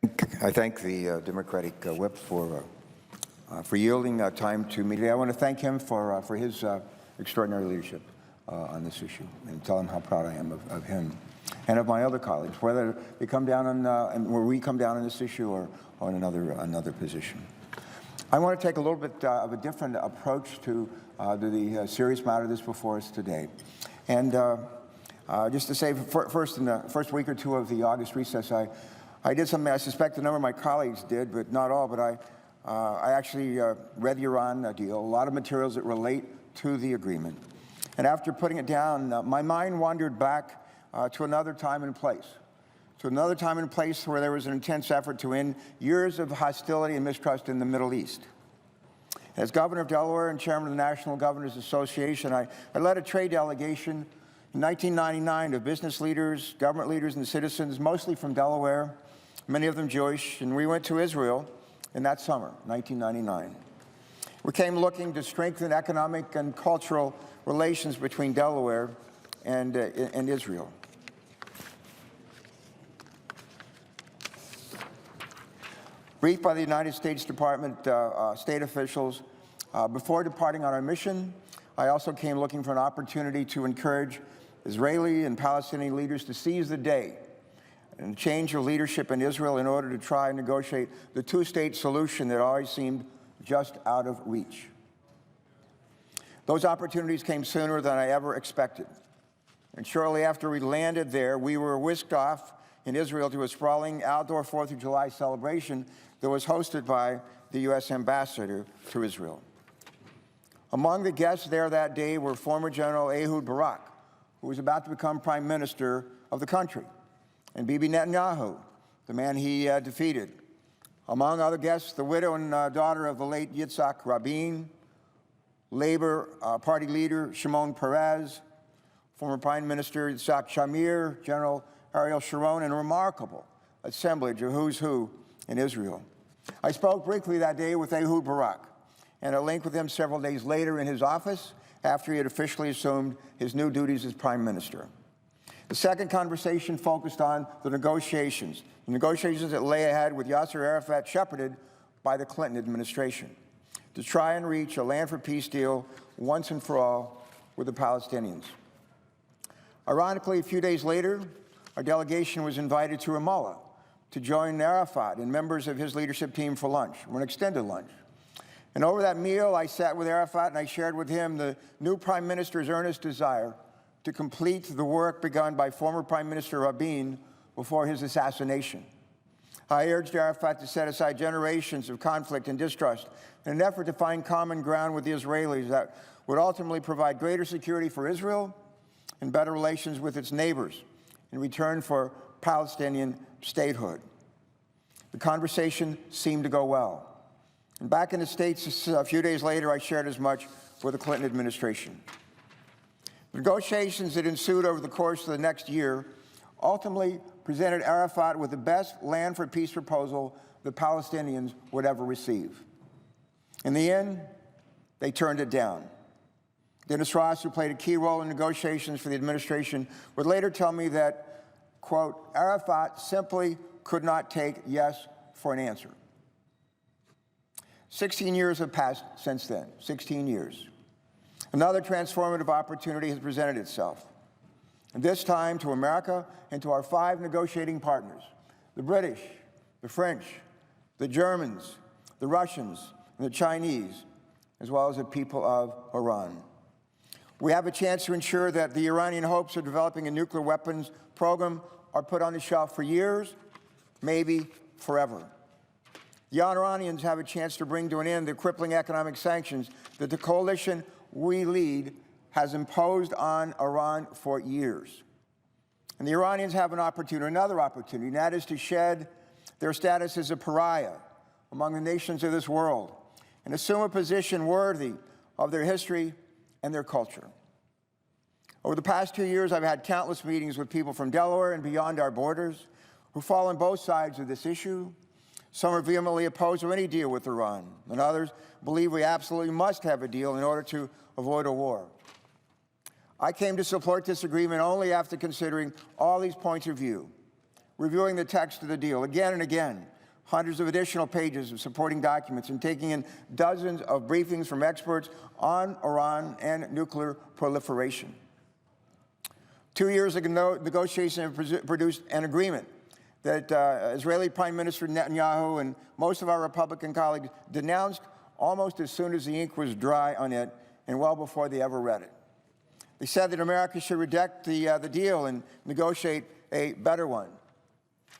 I thank the Democratic whip for yielding time to me today. I want to thank him for his extraordinary leadership on this issue, and tell him how proud I am of him and of my other colleagues, whether they come down on where we come down on this issue or on another position. I want to take a little bit of a different approach to the serious matter that's before us today, and just to say, first in the first week or two of the August recess, I did something I suspect a number of my colleagues did, but not all, but I actually read the Iran deal, a lot of materials that relate to the agreement. And after putting it down, my mind wandered back to another time and place, where there was an intense effort to end years of hostility and mistrust in the Middle East. As governor of Delaware and chairman of the National Governors Association, I led a trade delegation in 1999 of business leaders, government leaders, and citizens, mostly from Delaware, many of them Jewish, and we went to Israel in that summer, 1999. We came looking to strengthen economic and cultural relations between Delaware and Israel. Briefed by the United States Department state officials, before departing on our mission, I also came looking for an opportunity to encourage Israeli and Palestinian leaders to seize the day and change their leadership in Israel in order to try and negotiate the two-state solution that always seemed just out of reach. Those opportunities came sooner than I ever expected. And shortly after we landed there, we were whisked off in Israel to a sprawling outdoor 4th of July celebration that was hosted by the U.S. ambassador to Israel. Among the guests there that day were former General Ehud Barak, who was about to become prime minister of the country, and Bibi Netanyahu, the man he defeated. Among other guests, the widow and daughter of the late Yitzhak Rabin, Labor Party leader Shimon Peres, former Prime Minister Yitzhak Shamir, General Ariel Sharon, and a remarkable assemblage of who's who in Israel. I spoke briefly that day with Ehud Barak, and I linked with him several days later in his office after he had officially assumed his new duties as Prime Minister. The second conversation focused on the negotiations that lay ahead with Yasser Arafat, shepherded by the Clinton administration, to try and reach a land for peace deal once and for all with the Palestinians. Ironically, a few days later, our delegation was invited to Ramallah to join Arafat and members of his leadership team for lunch, an extended lunch. And over that meal, I sat with Arafat and I shared with him the new Prime Minister's earnest desire to complete the work begun by former Prime Minister Rabin before his assassination. I urged Arafat to set aside generations of conflict and distrust in an effort to find common ground with the Israelis that would ultimately provide greater security for Israel and better relations with its neighbors in return for Palestinian statehood. The conversation seemed to go well. And back in the States a few days later, I shared as much with the Clinton administration. The negotiations that ensued over the course of the next year ultimately presented Arafat with the best land for peace proposal the Palestinians would ever receive. In the end, they turned it down. Dennis Ross, who played a key role in negotiations for the administration, would later tell me that, quote, Arafat simply could not take yes for an answer. 16 years have passed since then, 16 years. Another transformative opportunity has presented itself, and this time to America and to our 5 negotiating partners, the British, the French, the Germans, the Russians, and the Chinese, as well as the people of Iran. We have a chance to ensure that the Iranian hopes of developing a nuclear weapons program are put on the shelf for years, maybe forever. The Iranians have a chance to bring to an end the crippling economic sanctions that the coalition we lead has imposed on Iran for years. And the Iranians have an opportunity, another opportunity, and that is to shed their status as a pariah among the nations of this world and assume a position worthy of their history and their culture. Over the past 2 years, I've had countless meetings with people from Delaware and beyond our borders who fall on both sides of this issue. Some are vehemently opposed to any deal with Iran, and others believe we absolutely must have a deal in order to avoid a war. I came to support this agreement only after considering all these points of view, reviewing the text of the deal again and again, hundreds of additional pages of supporting documents, and taking in dozens of briefings from experts on Iran and nuclear proliferation. 2 years ago, negotiations produced an agreement that Israeli Prime Minister Netanyahu and most of our Republican colleagues denounced almost as soon as the ink was dry on it, and well before they ever read it. They said that America should reject the deal and negotiate a better one.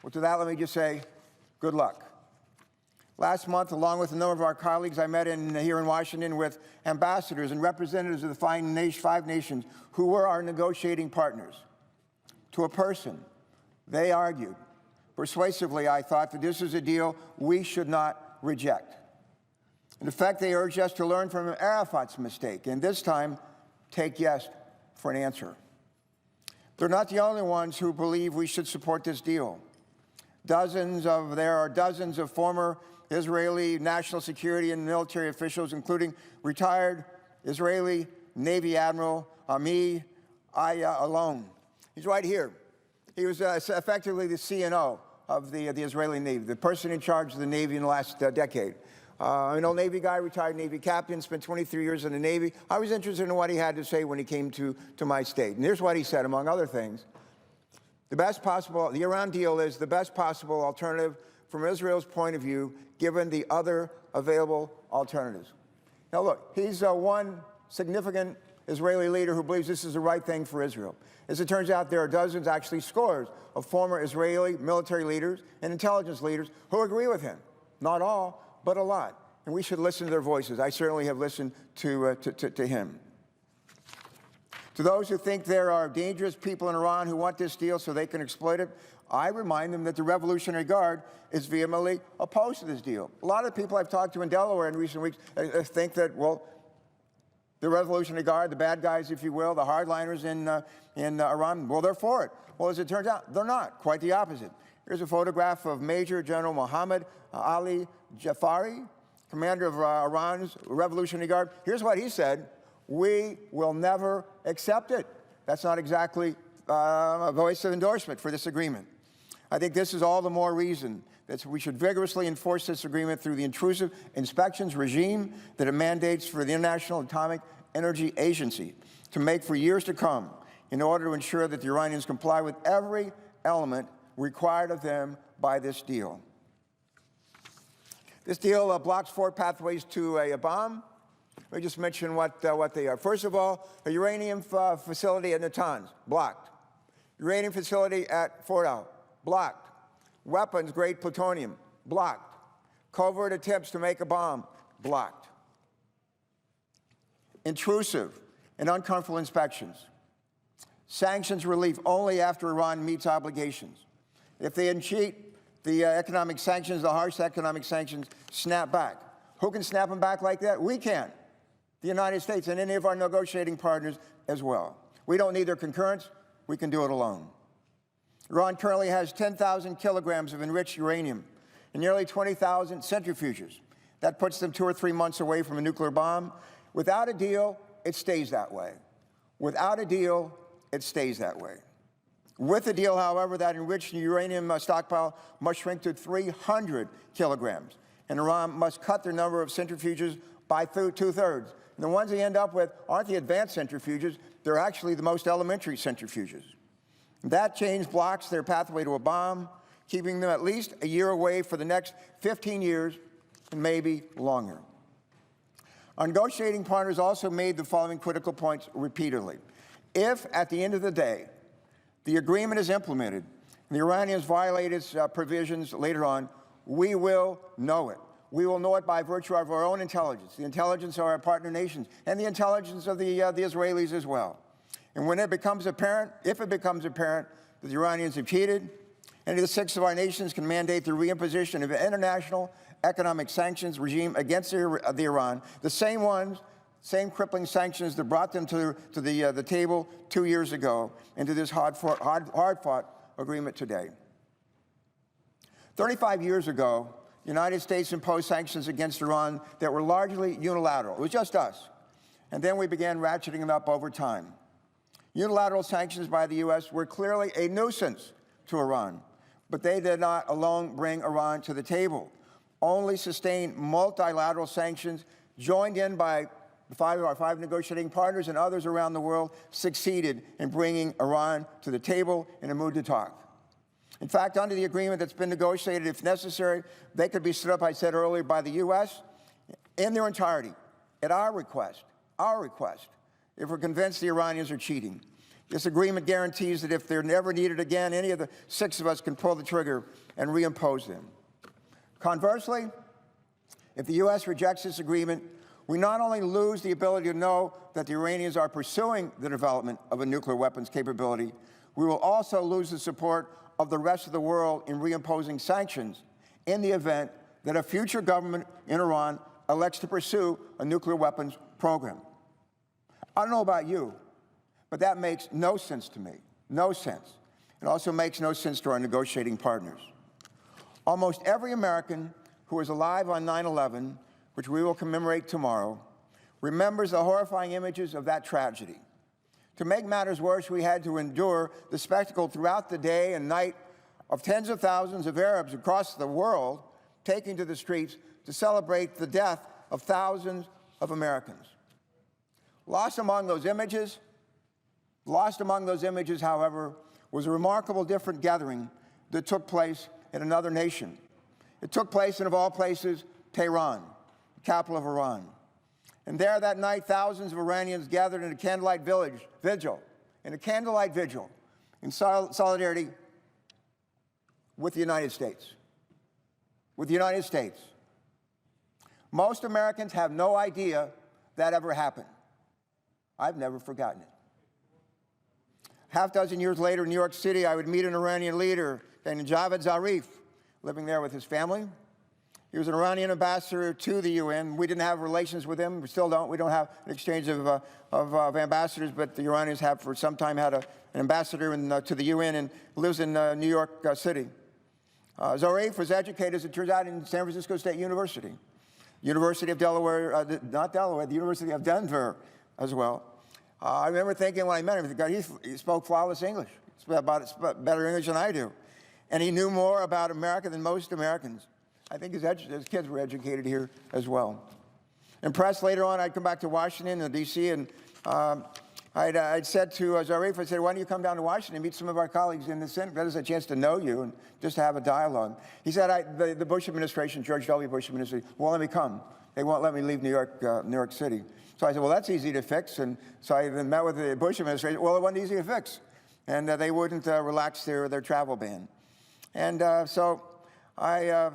Well, to that, let me just say, good luck. Last month, along with a number of our colleagues, I met here in Washington with ambassadors and representatives of the five nations who were our negotiating partners. To a person, they argued persuasively, I thought, that this is a deal we should not reject. In effect, they urged us to learn from Arafat's mistake, and this time, take yes for an answer. They're not the only ones who believe we should support this deal. There are dozens of former Israeli national security and military officials, including retired Israeli Navy Admiral Ami Alon. He's right here. He was effectively the CNO of the Israeli Navy, the person in charge of the Navy in the last decade. An old Navy guy, retired Navy captain, spent 23 years in the Navy. I was interested in what he had to say when he came to my state. And here's what he said, among other things. The Iran deal is the best possible alternative from Israel's point of view, given the other available alternatives. Now look, he's one significant Israeli leader who believes this is the right thing for Israel. As it turns out, there are dozens, actually scores, of former Israeli military leaders and intelligence leaders who agree with him. Not all, but a lot. And we should listen to their voices. I certainly have listened to him. To those who think there are dangerous people in Iran who want this deal so they can exploit it, I remind them that the Revolutionary Guard is vehemently opposed to this deal. A lot of the people I've talked to in Delaware in recent weeks think that, well, the Revolutionary Guard, the bad guys, if you will, the hardliners in Iran, well, they're for it. Well, as it turns out, they're not. Quite the opposite. Here's a photograph of Major General Mohammad Ali Jafari, commander of Iran's Revolutionary Guard. Here's what he said: "We will never accept it." That's not exactly a voice of endorsement for this agreement. I think this is all the more reason that we should vigorously enforce this agreement through the intrusive inspections regime that it mandates for the International Atomic Energy Agency to make for years to come, in order to ensure that the Iranians comply with every element required of them by this deal. This deal blocks 4 pathways to a bomb. Let me just mention what they are. First of all, a uranium facility at Natanz, blocked. Uranium facility at Fordow, blocked. Weapons-grade plutonium, blocked. Covert attempts to make a bomb, blocked. Intrusive and uncomfortable inspections. Sanctions relief only after Iran meets obligations. If they cheat, the economic sanctions, the harsh economic sanctions, snap back. Who can snap them back like that? We can. The United States and any of our negotiating partners as well. We don't need their concurrence. We can do it alone. Iran currently has 10,000 kilograms of enriched uranium and nearly 20,000 centrifuges. That puts them 2 or 3 months away from a nuclear bomb. Without a deal, it stays that way. Without a deal, it stays that way. With a deal, however, that enriched uranium stockpile must shrink to 300 kilograms, and Iran must cut their number of centrifuges by 2/3. And the ones they end up with aren't the advanced centrifuges, they're actually the most elementary centrifuges. That change blocks their pathway to a bomb, keeping them at least a year away for the next 15 years and maybe longer. Our negotiating partners also made the following critical points repeatedly. If, at the end of the day, the agreement is implemented and the Iranians violate its provisions later on, we will know it. We will know it by virtue of our own intelligence, the intelligence of our partner nations, and the intelligence of the Israelis as well. And when it becomes apparent, if it becomes apparent that the Iranians have cheated, any of the 6 of our nations can mandate the reimposition of an international economic sanctions regime against the Iran, the same crippling sanctions that brought them to the table 2 years ago, into this hard-fought agreement today. 35 years ago, the United States imposed sanctions against Iran that were largely unilateral. It was just us. And then we began ratcheting them up over time. Unilateral sanctions by the U.S. were clearly a nuisance to Iran, But they did not alone bring Iran to the table. Only sustained multilateral sanctions, joined in by our five negotiating partners and others around the world, succeeded in bringing Iran to the table in a mood to talk. In fact, under the agreement that's been negotiated, if necessary, they could be stood up, I said earlier, by the U.S. in their entirety, at our request, if we're convinced the Iranians are cheating. This agreement guarantees that if they're never needed again, any of the six of us can pull the trigger and reimpose them. Conversely, if the U.S. rejects this agreement, we not only lose the ability to know that the Iranians are pursuing the development of a nuclear weapons capability, we will also lose the support of the rest of the world in reimposing sanctions in the event that a future government in Iran elects to pursue a nuclear weapons program. I don't know about you, but that makes no sense to me, no sense. It also makes no sense to our negotiating partners. Almost every American who was alive on 9/11, which we will commemorate tomorrow, remembers the horrifying images of that tragedy. To make matters worse, we had to endure the spectacle throughout the day and night of tens of thousands of Arabs across the world taking to the streets to celebrate the death of thousands of Americans. Lost among those images, however, was a remarkable different gathering that took place in another nation. It took place in, of all places, Tehran, the capital of Iran. And there that night, thousands of Iranians gathered in a candlelight vigil in solidarity with the United States. Most Americans have no idea that ever happened. I've never forgotten it. Half dozen years later in New York City, I would meet an Iranian leader named Javad Zarif, living there with his family. He was an Iranian ambassador to the UN. We didn't have relations with him. We still don't. We don't have an exchange of ambassadors, but the Iranians have for some time had an ambassador to the UN and lives in New York City. Zarif was educated, as it turns out, in San Francisco State University. University of Delaware, not Delaware, the University of Denver as well. I remember thinking when I met him, God, he spoke flawless English. He spoke better English than I do. And he knew more about America than most Americans. I think his kids were educated here as well. Impressed later on, I'd come back to Washington, D.C., and I'd said to Zarif, I said, why don't you come down to Washington and meet some of our colleagues in the Senate? That is a chance to know you and just to have a dialogue. He said, the Bush administration, George W. Bush administration, won't let me come. They won't let me leave New York City. So I said, well, that's easy to fix. And so I then met with the Bush administration. Well, it wasn't easy to fix. And they wouldn't relax their travel ban. And so I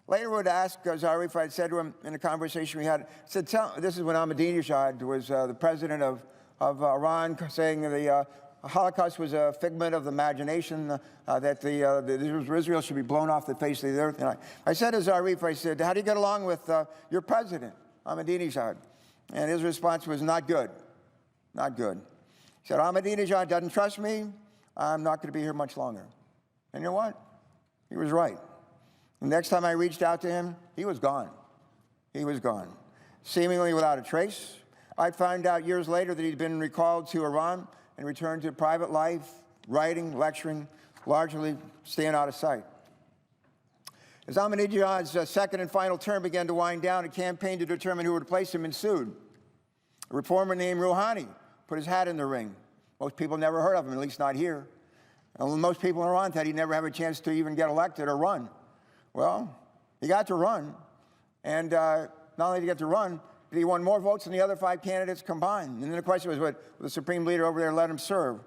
later would ask Zarif, I said to him in a conversation we had, I said, this is when Ahmadinejad was the president of Iran, saying the Holocaust was a figment of the imagination, that Israel should be blown off the face of the earth. And I said to Zarif, I said, how do you get along with your president, Ahmadinejad? And his response was, not good, not good. He said, Ahmadinejad doesn't trust me. I'm not going to be here much longer. And you know what? He was right. The next time I reached out to him, he was gone. He was gone, seemingly without a trace. I'd find out years later that he'd been recalled to Iran and returned to private life, writing, lecturing, largely staying out of sight. As Ahmadinejad's second and final term began to wind down, a campaign to determine who would replace him ensued. A reformer named Rouhani put his hat in the ring. Most people never heard of him, at least not here. And most people in Iran thought he'd never have a chance to even get elected or run. Well, he got to run, and not only did he get to run, but he won more votes than the other five candidates combined. And then the question was, would the supreme leader over there let him serve?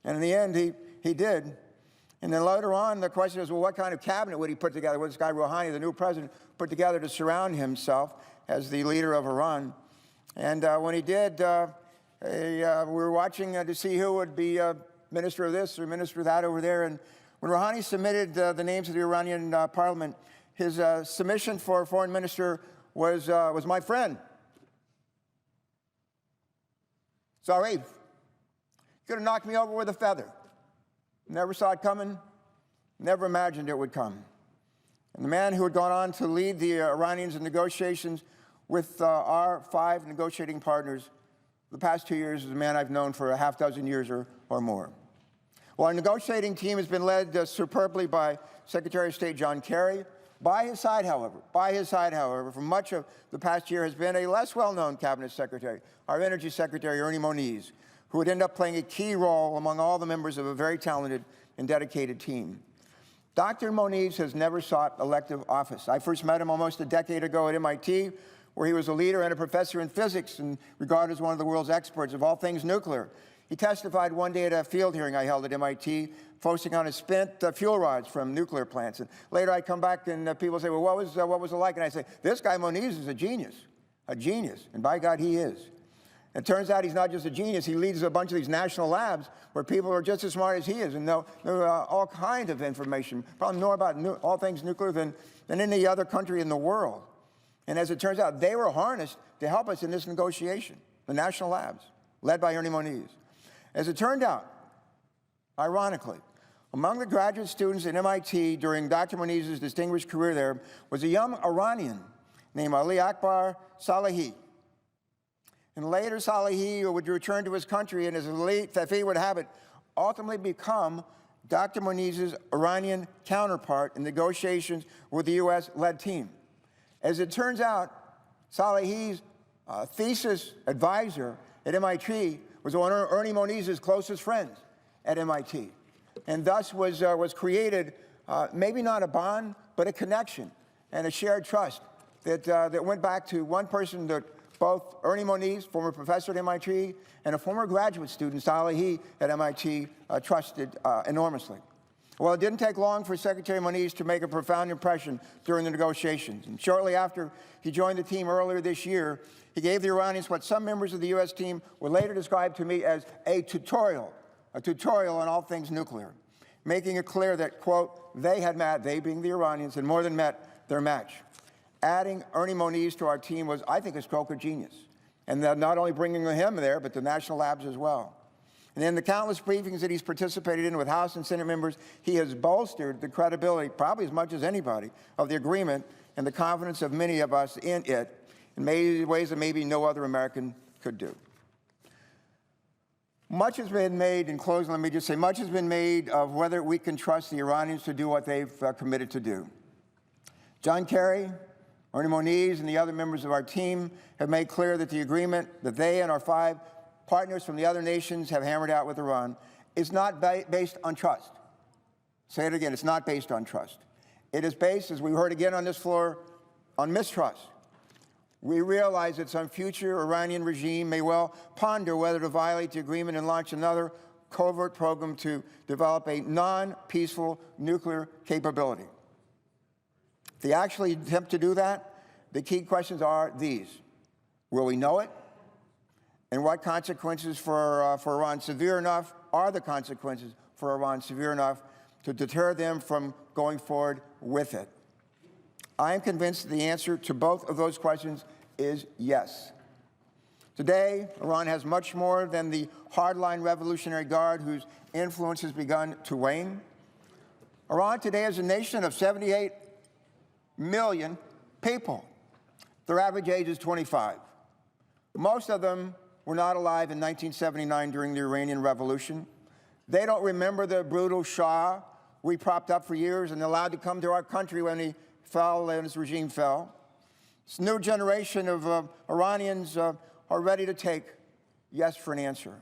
And in the end, he did. And then later on, the question was, well, what kind of cabinet would he put together? Would this guy Rouhani, the new president, put together to surround himself as the leader of Iran? And when he did, we were watching to see who would be minister of this or minister of that over there. And when Rouhani submitted the names of the Iranian parliament, his submission for foreign minister was my friend, Zarif. Could have knocked me over with a feather. Never saw it coming, never imagined it would come. And the man who had gone on to lead the Iranians in negotiations with our five negotiating partners the past 2 years is a man I've known for a half dozen years or more. Well, our negotiating team has been led superbly by Secretary of State John Kerry. By his side, however, for much of the past year has been a less well-known cabinet secretary, our Energy Secretary, Ernie Moniz, who would end up playing a key role among all the members of a very talented and dedicated team. Dr. Moniz has never sought elective office. I first met him almost a decade ago at MIT, where he was a leader and a professor in physics and regarded as one of the world's experts of all things nuclear. He testified one day at a field hearing I held at MIT, focusing on his spent fuel rods from nuclear plants. And later I come back and people say, well, what was it like? And I say, this guy Moniz is a genius. And by God, he is. It turns out he's not just a genius, he leads a bunch of these national labs where people are just as smart as he is and know all kinds of information, probably more about all things nuclear than any other country in the world. And as it turns out, they were harnessed to help us in this negotiation, the national labs, led by Ernie Moniz. As it turned out, ironically, among the graduate students at MIT during Dr. Moniz's distinguished career there was a young Iranian named Ali Akbar Salehi. And later, Salehi would return to his country and, as fate would have it, ultimately become Dr. Moniz's Iranian counterpart in negotiations with the U.S.-led team. As it turns out, Salehi's thesis advisor at MIT was one of Ernie Moniz's closest friends at MIT, and thus was created maybe not a bond, but a connection and a shared trust that went back to one person that both Ernie Moniz, former professor at MIT, and a former graduate student, Salehi, at MIT, trusted enormously. Well, it didn't take long for Secretary Moniz to make a profound impression during the negotiations. And shortly after he joined the team earlier this year, he gave the Iranians what some members of the U.S. team would later describe to me as a tutorial on all things nuclear, making it clear that, quote, they being the Iranians, had more than met their match. Adding Ernie Moniz to our team was, I think, a stroke of genius. And not only bringing him there, but the national labs as well. And in the countless briefings that he's participated in with House and Senate members, he has bolstered the credibility, probably as much as anybody, of the agreement and the confidence of many of us in it in ways that maybe no other American could do. Much has been made, in closing, let me just say, much has been made of whether we can trust the Iranians to do what they've committed to do. John Kerry, Ernie Moniz, and the other members of our team have made clear that the agreement that they and our 5 partners from the other nations have hammered out with Iran is not based on trust. Say it again, it's not based on trust. It is based, as we heard again on this floor, on mistrust. We realize that some future Iranian regime may well ponder whether to violate the agreement and launch another covert program to develop a non-peaceful nuclear capability. If they actually attempt to do that, the key questions are these. Will we know it? And what consequences for Iran severe enough are the consequences for Iran severe enough to deter them from going forward with it? I am convinced the answer to both of those questions is yes. Today, Iran has much more than the hardline Revolutionary Guard whose influence has begun to wane. Iran today is a nation of 78 million people. Their average age is 25. Most of them were not alive in 1979 during the Iranian Revolution. They don't remember the brutal Shah we propped up for years and allowed to come to our country when he fell and his regime fell. This new generation of Iranians are ready to take yes for an answer.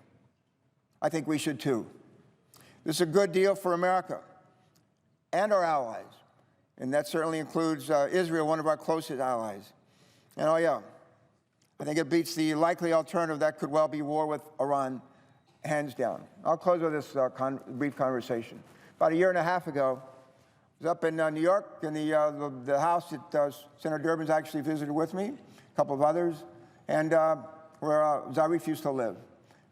I think we should too. This is a good deal for America and our allies, and that certainly includes Israel, one of our closest allies. And oh yeah, I think it beats the likely alternative that could well be war with Iran, hands down. I'll close with this brief conversation. About a year and a half ago, I was up in New York in the house that Senator Durbin's actually visited with me, a couple of others, and where Zarif used to live.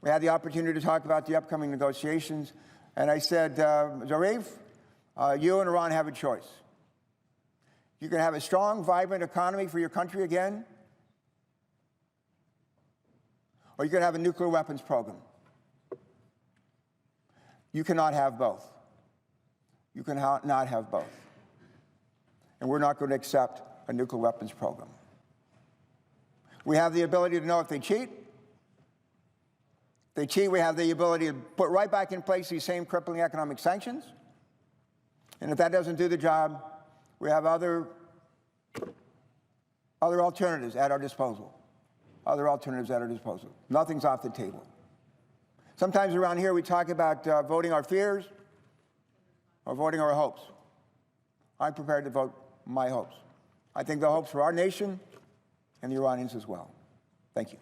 We had the opportunity to talk about the upcoming negotiations, and I said, Zarif, you and Iran have a choice. You can have a strong, vibrant economy for your country again, or you can have a nuclear weapons program. You cannot have both. You cannot have both. And we're not going to accept a nuclear weapons program. We have the ability to know if they cheat, they cheat, we have the ability to put right back in place these same crippling economic sanctions. And if that doesn't do the job, we have other alternatives at our disposal. Other alternatives at our disposal. Nothing's off the table. Sometimes around here we talk about voting our fears or voting our hopes. I'm prepared to vote my hopes. I think the hopes for our nation and the Iranians as well. Thank you.